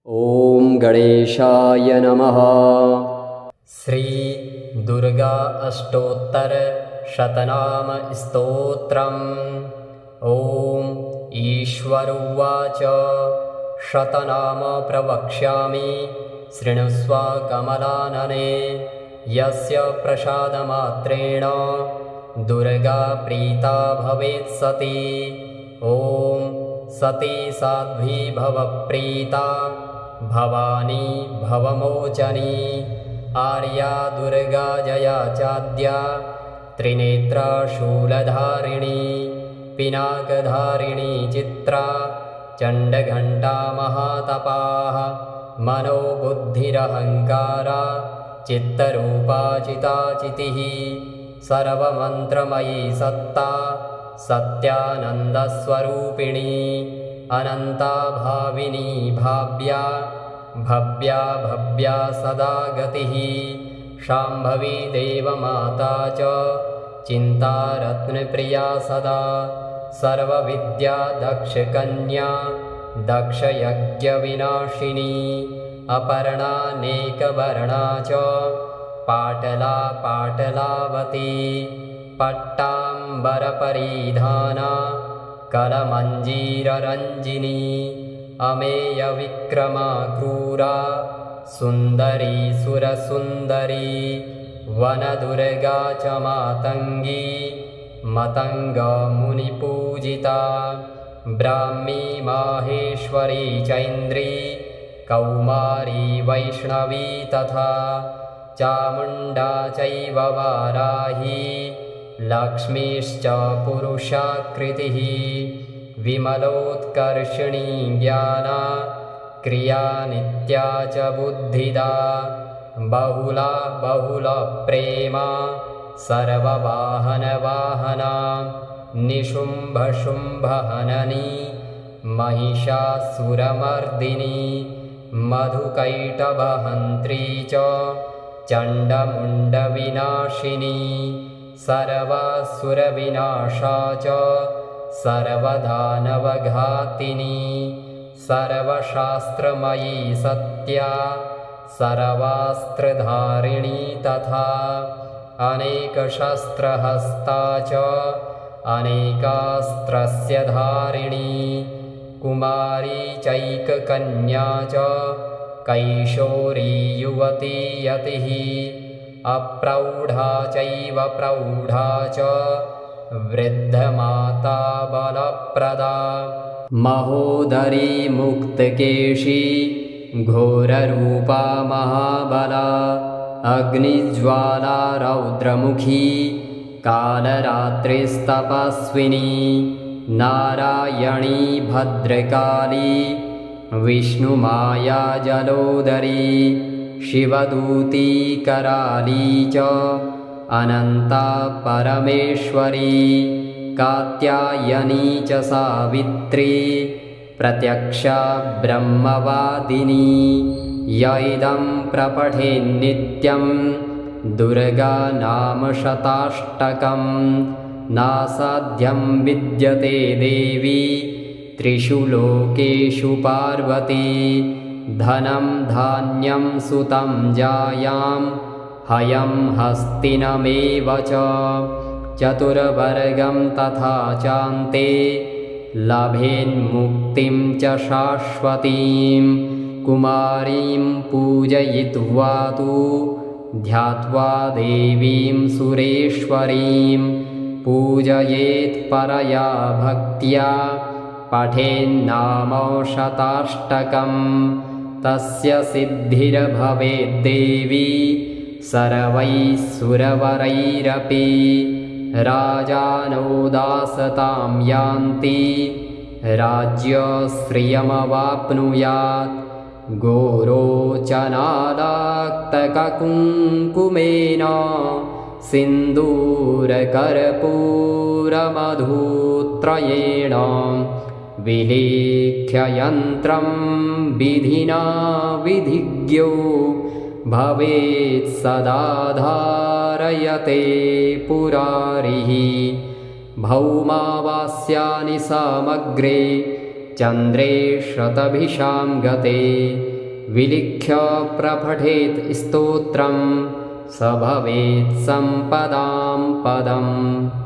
ॐ गणेशाय नमः। श्री दुर्गा अष्टोत्तर शतनाम स्तोत्रम्। ॐ ईश्वर उवाच शतनाम प्रवक्ष्यामि शृणुष्व कमलानने। यस्य प्रसादमात्रेण दुर्गा प्रीता भवेत् सती। ॐ सती साध्वी भवप्रीता भवानी भवमोचनी। आर्या दुर्गा जया चाद्या त्रिनेत्रा शूलधारिणी पिनाकधारिणी चित्रा चण्डघण्टा महातपाः मनोबुद्धिरहङ्कारा चित्तरूपा चिताचितिः सर्वमन्त्रमयी सत्ता सत्यानन्दस्वरूपिणी अनन्ता भाविनी भाव्या भव्या भव्या सदा गतिः शाम्भवी देवमाता च चिन्तारत्नप्रिया सदा सर्वविद्या दक्षकन्या दक्षयज्ञविनाशिनी अपर्णानेकवर्णा च पाटला पाटलावती पट्टाम्बरपरिधाना कलमञ्जीररञ्जिनी अमेयविक्रमा क्रूरा सुन्दरी सुरसुन्दरी वनदुर्गा च मातङ्गी मतङ्गमुनिपूजिता ब्राह्मी माहेश्वरी चैन्द्री कौमारी वैष्णवी तथा चामुण्डा चैव वाराही लक्ष्मीश्च पुरुषाकृतिः विमलोत्कर्षिणी ज्ञाना क्रिया नित्या च बुद्धिदा बहुला बहुलप्रेमा सर्ववाहनवाहना निशुम्भशुम्भहननी महिषासुरमर्दिनी मधुकैटभहन्त्री च चण्डमुण्डविनाशिनी सर्वासुरविनाशा च सर्वदानवघातिनी सर्वशास्त्रमयी सत्या सर्वास्त्रधारिणी तथा अनेकशस्त्रहस्ता च अनेकास्त्रस्य धारिणी कुमारी चैककन्या च कैशोरी युवती यतिः अप्रौढा चैव प्रौढा च वृद्धमाता बलप्रदा महोदरी मुक्तकेशी घोररूपा महाबला अग्निज्वाला रौद्रमुखी कालरात्रिस्तपस्विनी नारायणी भद्रकाली विष्णुमाया जलोदरी शिवदूती कराली च अनन्ता परमेश्वरी कात्यायनी च सावित्री प्रत्यक्षा ब्रह्मवादिनी य इदं प्रपठेन्नित्यं दुर्गा नाम शताष्टकं नासाध्यं विद्यते देवी त्रिषु लोकेषु पार्वती धनं धान्यं सुतं जायां हयं हस्तिनमेव च चतुर्वर्गं तथा चान्ते लभेन्मुक्तिं च शाश्वतीं कुमारीं पूजयित्वा तु ध्यात्वा देवीं सुरेश्वरीं पूजयेत् परया भक्त्या पठेन्नाम शताष्टकं तस्य सिद्धिर्भवेद्देवी सर्वैः सुरवरैरपि राजानोदासतां यान्ति राज्यश्रियमवाप्नुयात् गोरोचनादाक्तककुङ्कुमेन सिन्दूरकर्पूरमधुत्रयेण विलेख्य यन्त्रं विधिना विधिज्ञो भवेत् सदा धारयते पुरारिः भौमावास्यानि समग्रे चन्द्रे शतभिषां गते विलिख्य प्रपठेत् स्तोत्रं स भवेत् सम्पदां पदम्।